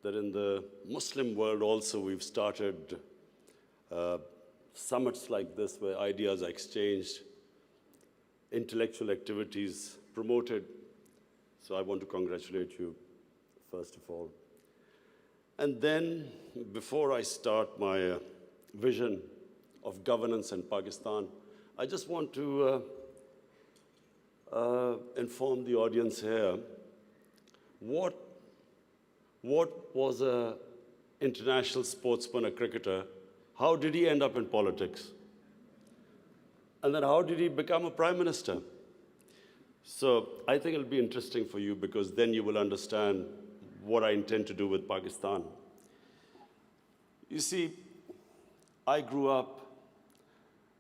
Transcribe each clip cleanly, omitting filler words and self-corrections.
that in the Muslim world also we've started summits like this where ideas are exchanged, intellectual activities promoted. So I want to congratulate you, first of all. And then, before I start my vision of governance in Pakistan, I just want to inform the audience here what was an international sportsman, a cricketer, how did he end up in politics? And then how did he become a prime minister? So I think it'll be interesting for you because then you will understand what I intend to do with Pakistan. You see, I grew up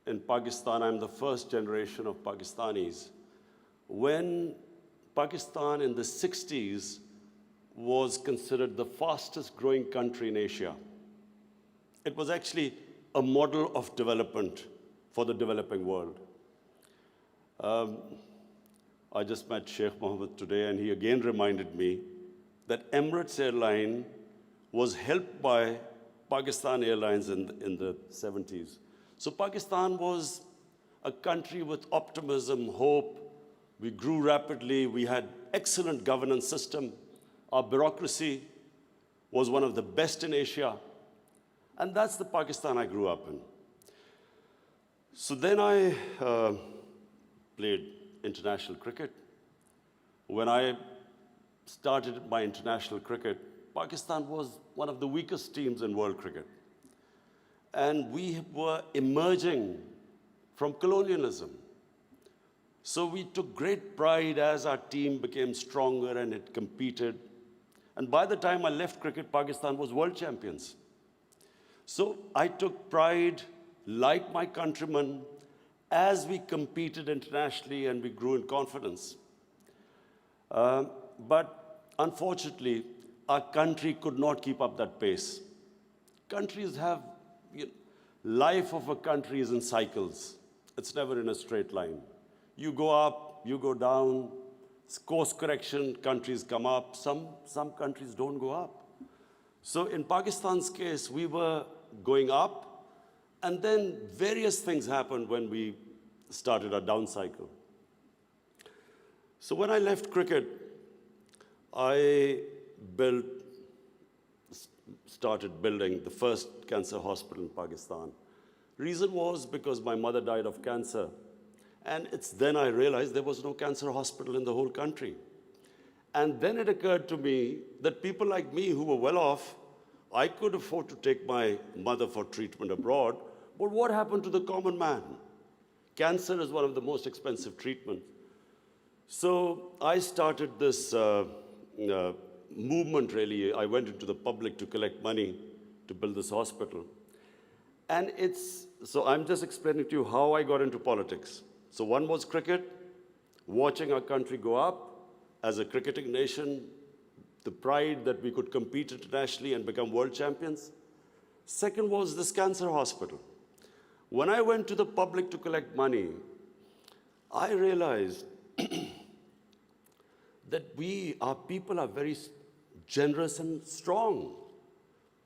in Pakistan. I'm the first generation of Pakistanis. When Pakistan in the 60s was considered the fastest growing country in Asia, it was actually a model of development for the developing world. I just met Sheikh Mohammed today, and he again reminded me that Emirates Airline was helped by Pakistan Airlines in the 70s. So Pakistan was a country with optimism, hope. We grew rapidly. We had excellent governance system. Our bureaucracy was one of the best in Asia. And that's the Pakistan I grew up in. So then I played international cricket. When I started my international cricket, Pakistan was one of the weakest teams in world cricket. And we were emerging from colonialism. So we took great pride as our team became stronger and it competed. And by the time I left cricket, Pakistan was world champions. So I took pride, like my countrymen, as we competed internationally and we grew in confidence. But unfortunately, our country could not keep up that pace. Countries have, life of a country is in cycles. It's never in a straight line. You go up, you go down, course correction, countries come up, some countries don't go up. So in Pakistan's case, we were going up, and then various things happened when we started our down cycle. So when I left cricket, I started building the first cancer hospital in Pakistan. Reason was because my mother died of cancer. And it's then I realized there was no cancer hospital in the whole country. And then it occurred to me that people like me who were well off, I could afford to take my mother for treatment abroad, but what happened to the common man? Cancer is one of the most expensive treatments. So I started this movement, really. I went into the public to collect money to build this hospital. And so I'm just explaining to you how I got into politics. So one was cricket, watching our country go up as a cricketing nation, the pride that we could compete internationally and become world champions. Second was this cancer hospital. When I went to the public to collect money, I realized that our people are very generous and strong.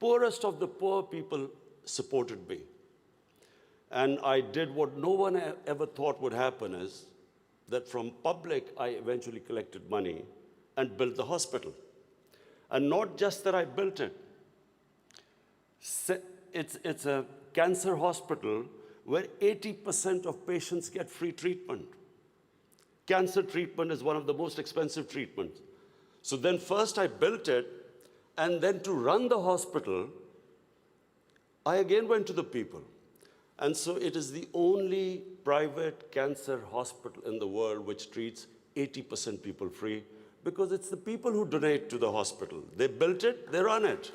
Poorest of the poor people supported me. And I did what no one ever thought would happen, is that from public, I eventually collected money and built the hospital. And not just that I built it. It's a cancer hospital where 80% of patients get free treatment. Cancer treatment is one of the most expensive treatments. So then first I built it, and then to run the hospital, I again went to the people. And so it is the only private cancer hospital in the world which treats 80% people free, because it's the people who donate to the hospital. They built it, they run it.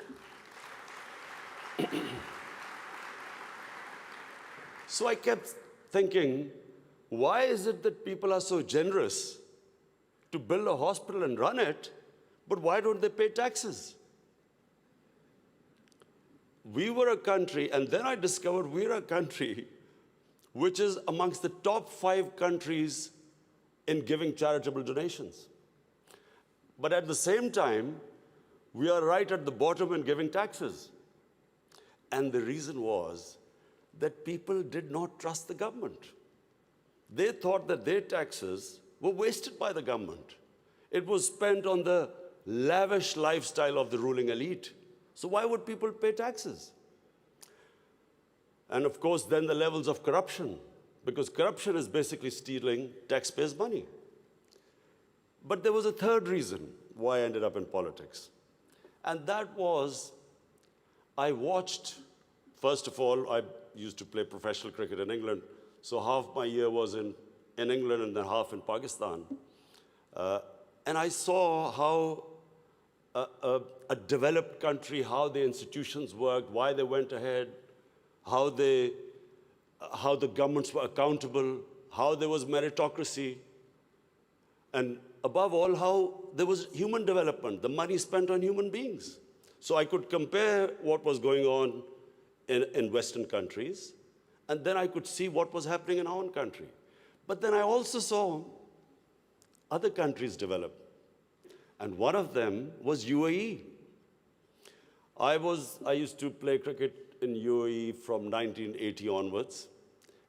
So I kept thinking, why is it that people are so generous to build a hospital and run it, but why don't they pay taxes? We were a country, and then I discovered we're a country which is amongst the top 5 countries in giving charitable donations. But at the same time, We are right at the bottom in giving taxes. And the reason was that people did not trust the government. They thought that their taxes were wasted by the government. It was spent on the lavish lifestyle of the ruling elite. So why would people pay taxes? And of course, then the levels of corruption, because corruption is basically stealing taxpayers' money. But there was a third reason why I ended up in politics. And that was, I watched, first of all, I used to play professional cricket in England, so half my year was in England and then half in Pakistan. And I saw how a developed country, how the institutions worked, why they went ahead, how the governments were accountable, how there was meritocracy, and above all, how there was human development, the money spent on human beings. So I could compare what was going on in Western countries, and then I could see what was happening in our own country. But then I also saw other countries develop. And one of them was UAE. I used to play cricket in UAE from 1980 onwards,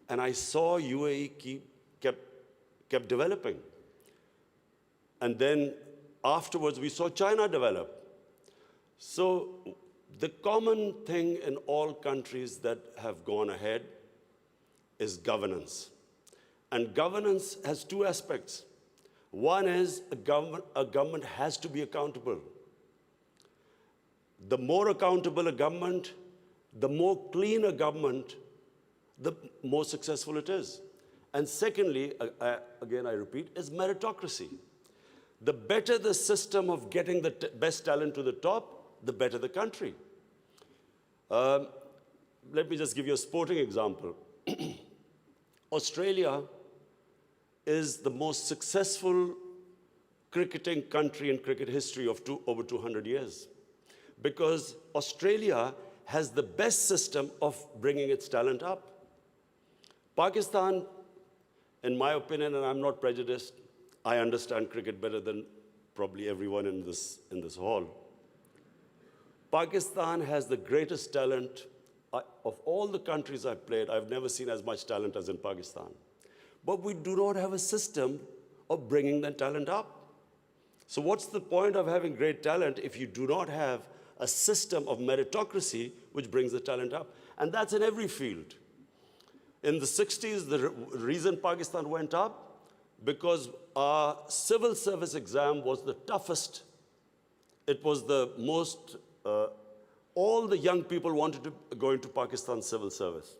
and I saw UAE kept developing. And then afterwards, we saw China develop. So the common thing in all countries that have gone ahead is governance. And governance has two aspects. One is a government has to be accountable. The more accountable a government, the more clean a government, the more successful it is. And secondly, again I repeat, is meritocracy. The better the system of getting the best talent to the top, the better the country. Let me just give you a sporting example. Australia is the most successful cricketing country in cricket history of over 200 years, because Australia has the best system of bringing its talent up. Pakistan, in my opinion, and I'm not prejudiced, I understand cricket better than probably everyone in this hall. Pakistan has the greatest talent. Of all the countries I've played, I've never seen as much talent as in Pakistan. But we do not have a system of bringing that talent up. So what's the point of having great talent if you do not have a system of meritocracy which brings the talent up? And that's in every field. In the 60s, the reason Pakistan went up, because our civil service exam was the toughest. It was the most, all the young people wanted to go into Pakistan civil service.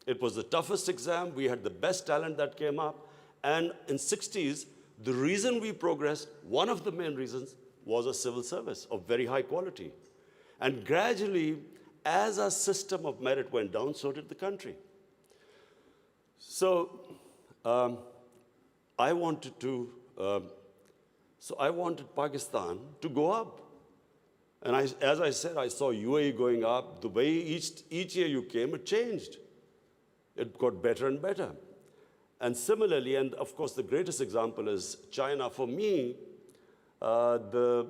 It was the toughest exam. We had the best talent that came up. And in 60s, the reason we progressed, one of the main reasons, was a civil service of very high quality. And gradually, as our system of merit went down, so did the country. So I wanted Pakistan to go up. And as I said, I saw UAE going up. The way each year you came, it changed. It got better and better. And similarly, and of course the greatest example is China. For me, the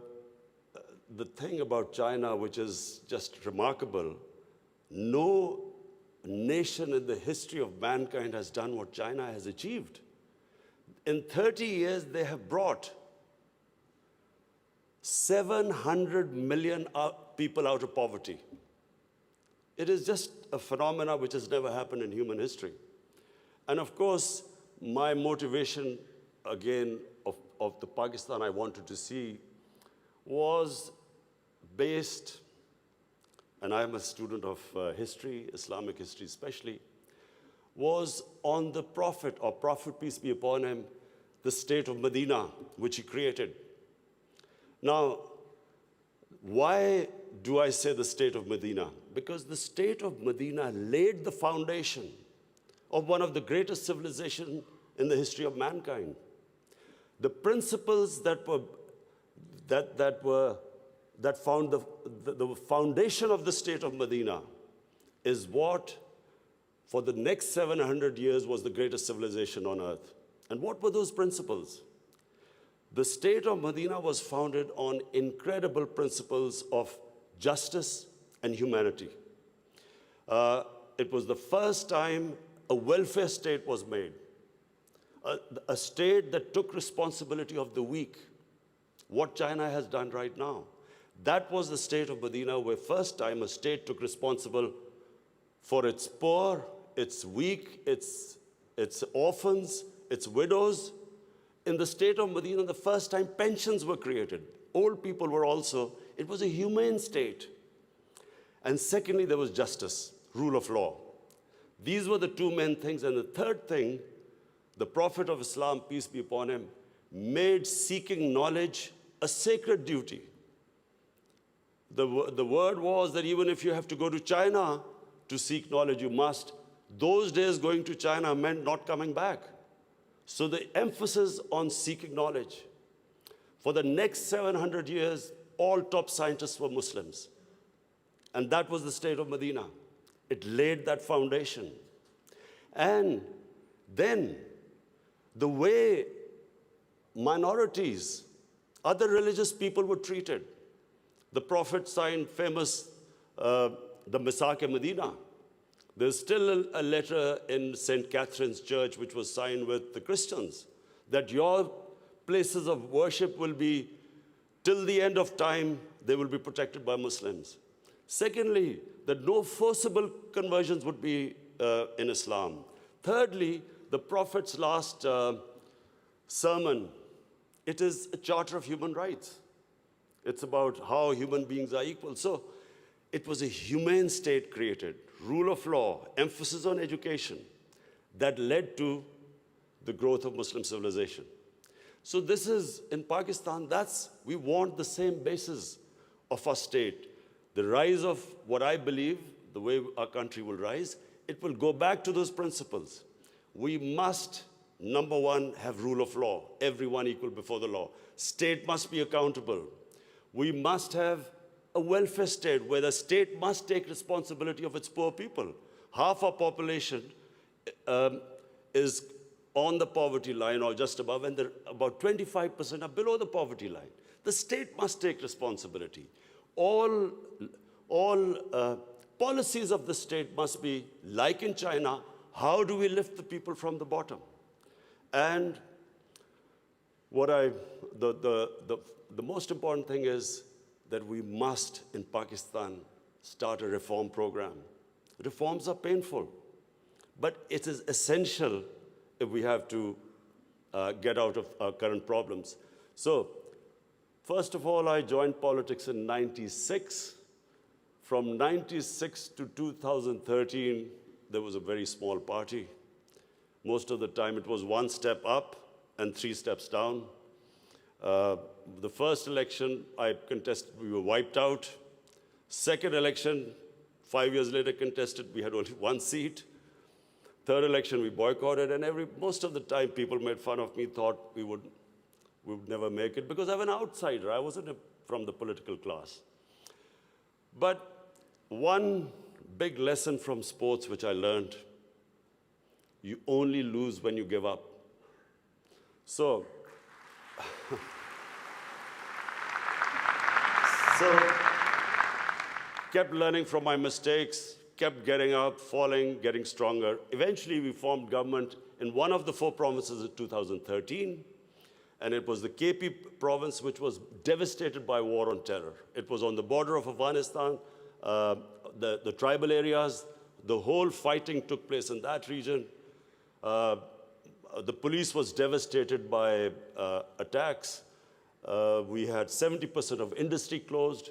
thing about China, which is just remarkable, no nation in the history of mankind has done what China has achieved. In 30 years, they have brought 700 million people out of poverty. It is just a phenomena which has never happened in human history. And of course, my motivation, again, of the Pakistan I wanted to see was based, and I'm a student of history, Islamic history especially, was on the Prophet, or Prophet, peace be upon him, the state of Medina, which he created. Now, why do I say the state of Medina? Because the state of Medina laid the foundation of one of the greatest civilizations in the history of mankind. The principles that found the foundation of the state of Medina is what, for the next 700 years, was the greatest civilization on earth. And what were those principles? The state of Medina was founded on incredible principles of justice and humanity. It was the first time a welfare state was made, a state that took responsibility of the weak, what China has done right now. That was the state of Medina, where first time a state took responsible for its poor, its weak, its orphans, its widows. In the state of Medina, the first time pensions were created. Old people were also, it was a humane state. And secondly, there was justice, rule of law. These were the two main things. And the third thing, the Prophet of Islam, peace be upon him, made seeking knowledge a sacred duty. The word was that even if you have to go to China to seek knowledge, you must. Those days going to China meant not coming back. So the emphasis on seeking knowledge. For the next 700 years, all top scientists were Muslims. And that was the state of Medina. It laid that foundation. And then the way minorities, other religious people were treated. The Prophet signed famous, the Misaq-e-Medina. There's still a letter in St. Catherine's Church which was signed with the Christians that your places of worship will be, till the end of time, they will be protected by Muslims. Secondly, that no forcible conversions would be in Islam. Thirdly, the Prophet's last sermon, it is a charter of human rights. It's about how human beings are equal. So it was a humane state created, rule of law, emphasis on education, that led to the growth of Muslim civilization. So this is, in Pakistan, we want the same basis of our state. The rise of what I believe, the way our country will rise, it will go back to those principles. We must, number one, have rule of law, everyone equal before the law. State must be accountable. We must have a welfare state where the state must take responsibility of its poor people. Half our population is on the poverty line or just above, and about 25% are below the poverty line. The state must take responsibility. All policies of the state must be like in China. How do we lift the people from the bottom? And the most important thing is that we must, in Pakistan, start a reform program. Reforms are painful, but it is essential if we have to get out of our current problems. So, first of all, I joined politics in '96. From '96 to 2013, there was a very small party. Most of the time, it was one step up and 3 steps down. The first election I contested, we were wiped out. Second election, 5 years later contested, we had only 1 seat. Third election, we boycotted, and most of the time people made fun of me, thought we would never make it, because I'm an outsider. I wasn't from the political class. But one big lesson from sports which I learned, you only lose when you give up. So kept learning from my mistakes, kept getting up, falling, getting stronger. Eventually, we formed government in one of the 4 provinces in 2013, and it was the KP province, which was devastated by war on terror. It was on the border of Afghanistan, the tribal areas, the whole fighting took place in that region. The police was devastated by attacks. We had 70% of industry closed.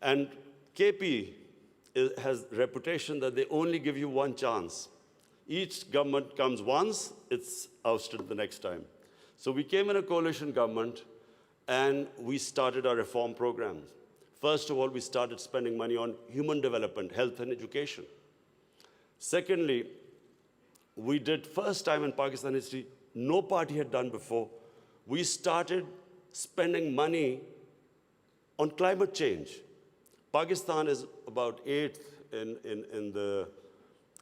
And KP has a reputation that they only give you 1 chance. Each government comes once, it's ousted the next time. So we came in a coalition government, and we started our reform programs. First of all, we started spending money on human development, health and education. Secondly, we did, first time in Pakistan history, no party had done before, we started spending money on climate change. Pakistan is about 8th in the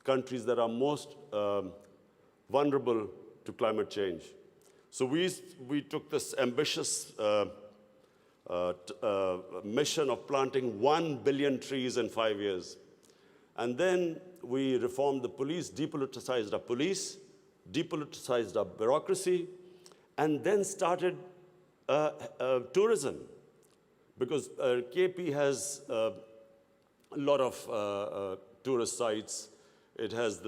countries that are most vulnerable to climate change. So we took this ambitious mission of planting 1 billion trees in 5 years. And then we reformed the police, depoliticized our police, depoliticized our bureaucracy, and then started tourism. Because KP has a lot of tourist sites. It has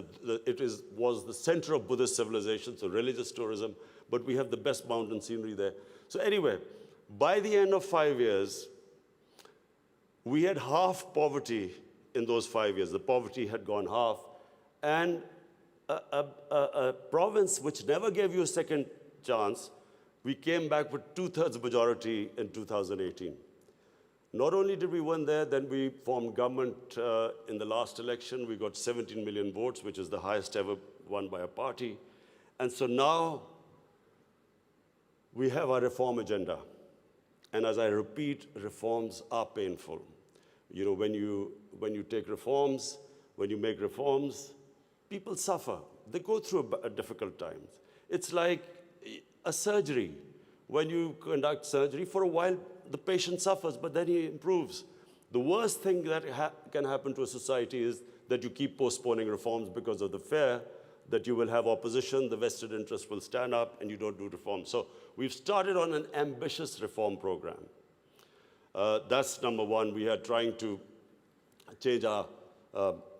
was the center of Buddhist civilization, so religious tourism, but we have the best mountain scenery there. So anyway, by the end of 5 years, we had half poverty in those 5 years. The poverty had gone half. And a province which never gave you a second chance, we came back with 2/3 majority in 2018. Not only did we win there, then we formed government in the last election. We got 17 million votes, which is the highest ever won by a party. And so now we have our reform agenda. And as I repeat, reforms are painful. You know, when you take reforms, when you make reforms, people suffer. They go through difficult times. It's like a surgery. When you conduct surgery, for a while, the patient suffers, but then he improves. The worst thing that can happen to a society is that you keep postponing reforms because of the fear that you will have opposition, the vested interest will stand up, and you don't do reforms. So we've started on an ambitious reform program. That's number one. We are trying to change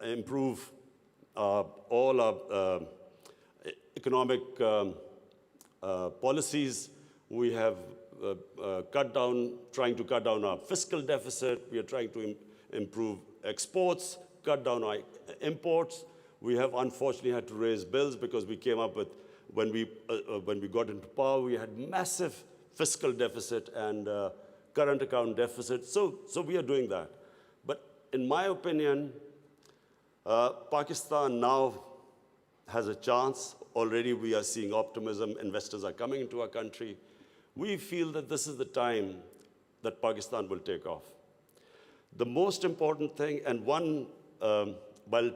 improve all our economic policies. We have trying to cut down our fiscal deficit. We are trying to improve exports, cut down our imports. We have unfortunately had to raise bills because we came up with, when we got into power, we had massive fiscal deficit and current account deficit. So we are doing that. But in my opinion, Pakistan now has a chance. Already we are seeing optimism. Investors are coming into our country. We feel that this is the time that Pakistan will take off. The most important thing, and while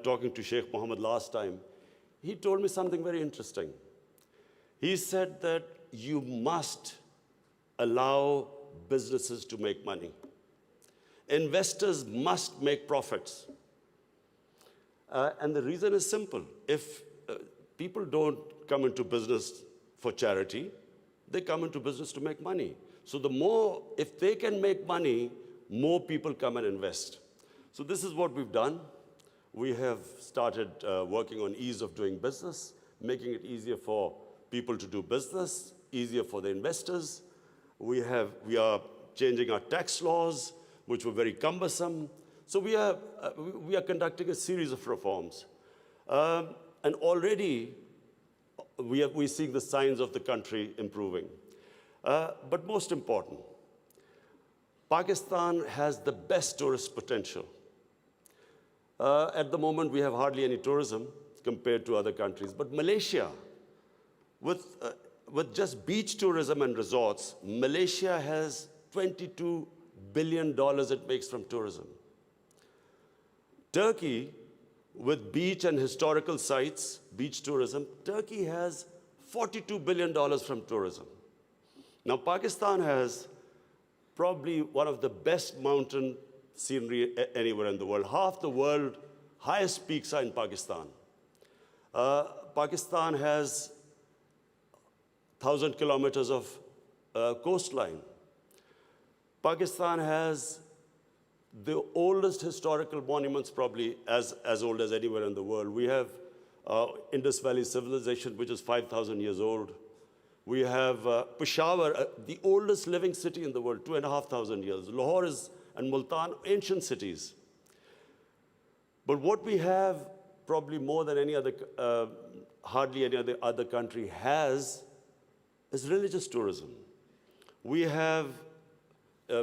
talking to Sheikh Mohammed last time, he told me something very interesting. He said that you must allow businesses to make money. Investors must make profits. And the reason is simple. If people don't come into business for charity, they come into business to make money. So if they can make money, more people come and invest. So this is what we've done. We have started working on ease of doing business, making it easier for people to do business, easier for the investors. We are changing our tax laws, which were very cumbersome. So we are conducting a series of reforms. And already, we're seeing the signs of the country improving. But most important, Pakistan has the best tourist potential. At the moment, we have hardly any tourism compared to other countries. But Malaysia, with just beach tourism and resorts, Malaysia has $22 billion it makes from tourism. Turkey, with beach and historical sites, beach tourism, Turkey has $42 billion from tourism. Now, Pakistan has probably one of the best mountain scenery anywhere in the world. Half the world's highest peaks are in Pakistan. Pakistan has 1,000 kilometers of coastline. Pakistan has the oldest historical monuments, probably as old as anywhere in the world. We have Indus Valley civilization, which is 5,000 years old. We have Peshawar, the oldest living city in the world, 2,500 years. Lahore and Multan, ancient cities. But what we have, probably more than any other, hardly any other country has, is religious tourism. We have,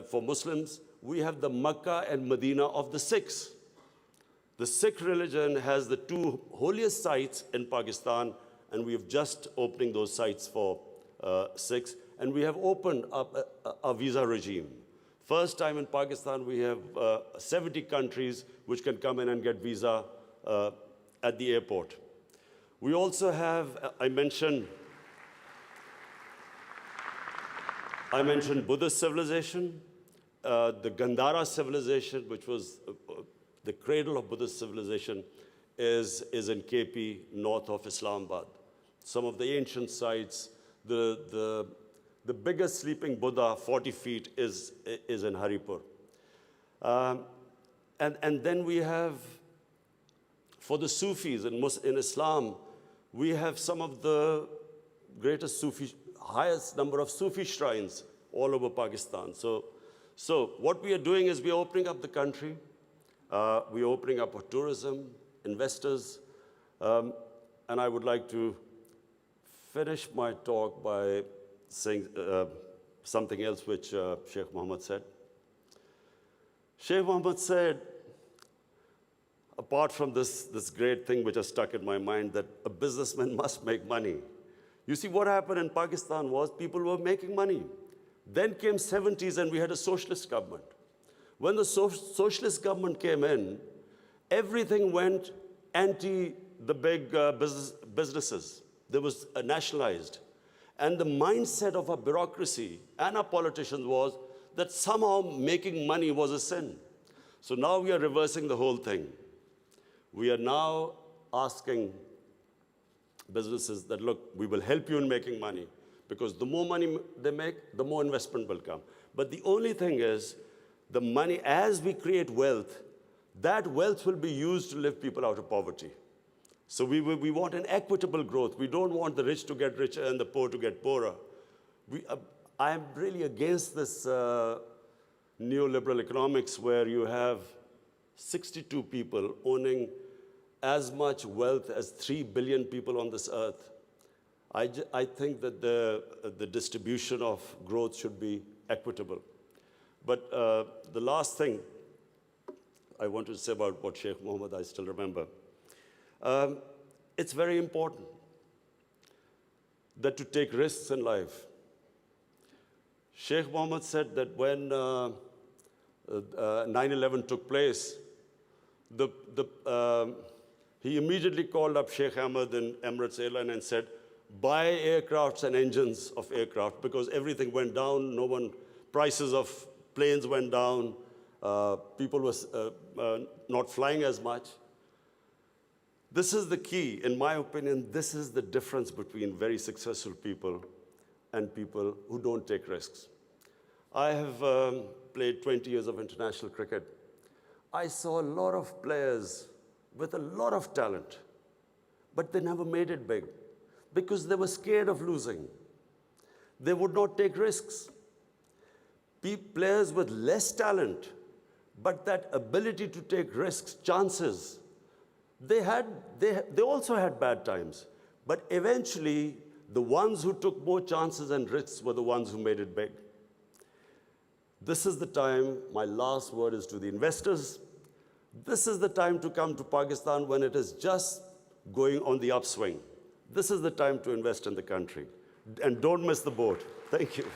for Muslims, we have the Makkah and Medina of the Sikhs. The Sikh religion has the two holiest sites in Pakistan, and we have just opening those sites for Sikhs. And we have opened up a visa regime. First time in Pakistan, we have 70 countries which can come in and get visa at the airport. We also have, I mentioned, I mentioned Buddhist civilization, the Gandhara civilization, which was the cradle of Buddhist civilization, is in KP, north of Islamabad. Some of the ancient sites, the biggest sleeping Buddha, 40 feet, is in Haripur. And then we have, for the Sufis in Islam, we have some of the greatest Sufi, highest number of Sufi shrines all over Pakistan. So what we are doing is we are opening up the country. We are opening up for tourism, investors. And I would like to finish my talk by saying something else which Sheikh Mohammed said. Sheikh Mohammed said, apart from this great thing which has stuck in my mind, that a businessman must make money. You see, what happened in Pakistan was people were making money. Then came 70s and we had a socialist government. When the socialist government came in, everything went anti the big businesses. They was nationalized. And the mindset of our bureaucracy and our politicians was that somehow making money was a sin. So now we are reversing the whole thing. We are now asking businesses that, look, we will help you in making money, because the more money they make, the more investment will come. But the only thing is, the money, as we create wealth, that wealth will be used to lift people out of poverty. So we want an equitable growth. We don't want the rich to get richer and the poor to get poorer. I am really against this neoliberal economics where you have 62 people owning as much wealth as 3 billion people on this earth. I think that the distribution of growth should be equitable. But the last thing I want to say about what Sheikh Mohammed, I still remember. It's very important that to take risks in life. Sheikh Mohammed said that when 9/11 took place, he immediately called up Sheikh Ahmed in Emirates Airline and said, buy aircrafts and engines of aircraft, because everything went down. Prices of planes went down. People were not flying as much. This is the key, in my opinion. This is the difference between very successful people and people who don't take risks. I have played 20 years of international cricket. I saw a lot of players with a lot of talent, but they never made it big because they were scared of losing. They would not take risks. Players with less talent, but that ability to take risks, chances, they also had bad times. But eventually, the ones who took more chances and risks were the ones who made it big. This is the time, my last word is to the investors. This is the time to come to Pakistan when it is just going on the upswing. This is the time to invest in the country. And don't miss the boat. Thank you.